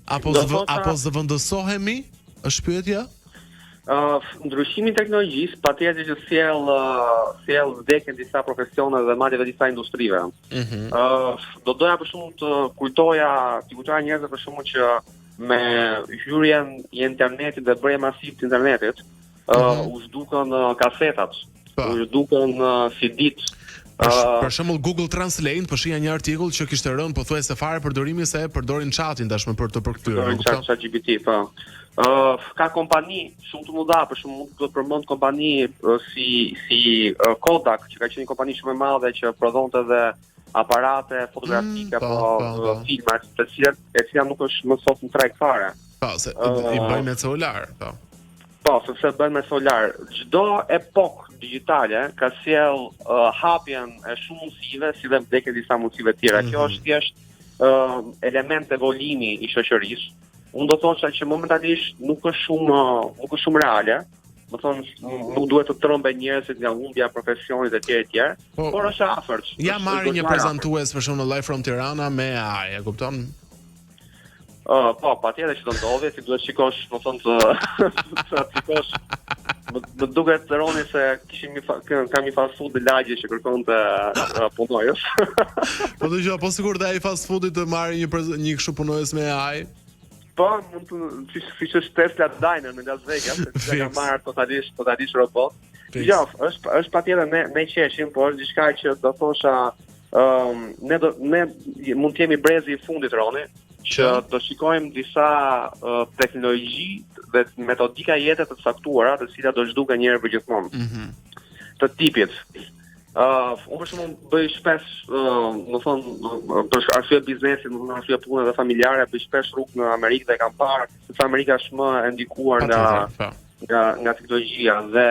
Apo zëvendësohemi? Është pyetja? Ndryshimi i teknologjisë patjetër që sjell vdekjen disa profesione dhe madje edhe disa industrive. Do doja për shkakun të kujtoja njerëzve për shkakun që me hyrjen e internetit dhe bërjen masiv të internetit, u zhdukën kasetat, u zhdukën CD-t. Për shembull Google Translate shihja një artikull që kishte rënë pothuajse fare përdorimi se përdorin chatin tashmë për të përkthyer. ChatGPT, po. Ka kompani shumë të mëdha, për shembull mund të përmend kompani si Kodak, që ka qenë një kompani shumë e madhe që prodhonte edhe aparate fotografike apo filma, e cila nuk është më sot në treg fare. Po, se i bëjnë me celular, po. Po, sepse bën me solar. Çdo epokë digjitale ka sjell hapjen e shumë mundësive, si dhe vdekjen e disa mundësive tjera. Kjo është thjesht element evolimi i shoqërisë. Unë do thosha që momentalisht nuk është shumë reale. Do thonë nuk duhet të trombe njerëzit nga humbja e profesionit e tjerë, por është afërt. Ja marrin një prezantues për shembull Live from Tirana me AI, e kupton? Po, patjetër që do ndodhi, si duhet shikosh, do thonë të shikosh. Më duket Roni se kam një fast food lagje që kërkonte punojës. Po dëgjoj, po sigurt ai fast foodit të marrë një kështu punojës me AI. Po, mund të siç është Tesla Diner në Las Vegas, që ka marrë totalisht robot. Jo, është patjetër ne qeshim, por është diçka që do thosha ne mund të jemi brezi i fundit, Roni, që do shikojmë disa teknologji dhe metodika jete të caktuara, të cilat do zhduken një herë për gjithmonë. Të tipit. Unë për shembull bëj shpesh, do thonë, për arsye biznesi, për arsye pune dhe familjare, bëj shpesh rrugë në Amerikë dhe kam parë se Amerika është më e ndikuar nga teknologjia dhe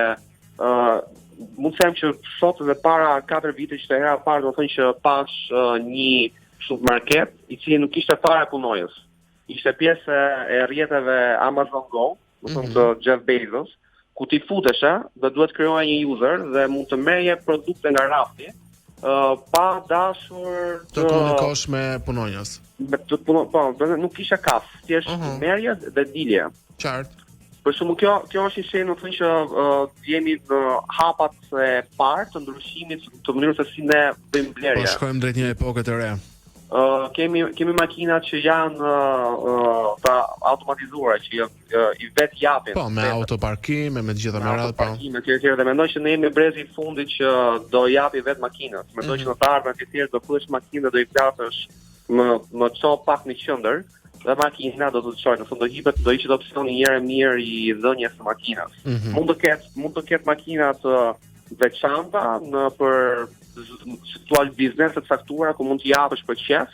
mund të them që sot dhe para 4 vite që hera parë do thonë që pash një supermarket i cili nuk ishte fare punojës. Ishte pjesë e rrjeteve Amazon Go, do thonë të Jeff Bezos, ku ti futeshe dhe duhet krijoja një user dhe mund të merrje produkte nga rafti, pa dashur të komunikosh me punonjës. Po, nuk kisha kaf, thjesht merrje dhe dilje. Qartë. Për shembull kjo është një shenjë, do thonë që jemi në hapat e parë të ndryshimit të mënyrës se si ne bëjmë blerje. Po shkojmë drejt një epoke të re. Kemi makina që janë të automatizuara, që i vetë japin. Po, me autoparkim, me të gjitha merat, po. Autoparkim, etj. Dhe mendoj që ne jemi brezi i fundit që do japi vetë makinat. Mendoj që në të ardhmen etj. Do fillesh makinë dhe do i plasësh më çop pak në qendër dhe makina do të çojë, do ishte opsioni një herë mirë i dhënies së makinës. Mund të ketë makina të veçanta për situal biznes të caktuara ku mund t'i japësh për qef,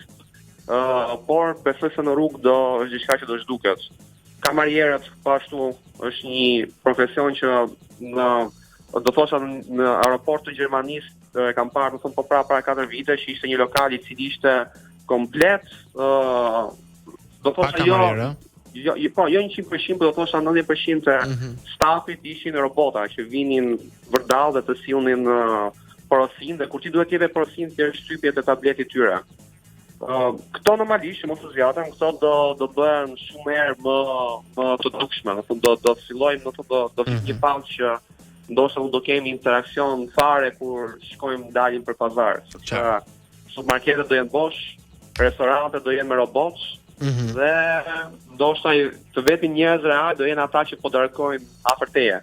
por besoj se në rrugë është diçka që do zhduket. Kamarierët po ashtu është një profesion që do thosha në aeroport të Gjermanisë kam parë më thonë para 4 vite që ishte një lokal i cili ishte komplet do thosha jo 100%, por do thosha 90% të stafit ishin robota që vinin vërdall dhe të sillnin porosin dhe kur ti duhet jeve porosin të shtypjet e tabletit tyre. Këto normalisht, mos u zgjatëm, këto do bëhen shumë herë më të dukshme, do fillojmë, do fitë një fazë që ndoshta do kemi interakcion fare kur shkojmë dalim për pazar, sepse supermarketet do jenë bosh, restorantet do jenë me robots, dhe ndoshta të vetmi njerëz real do jenë ata që po darkojnë afër teje.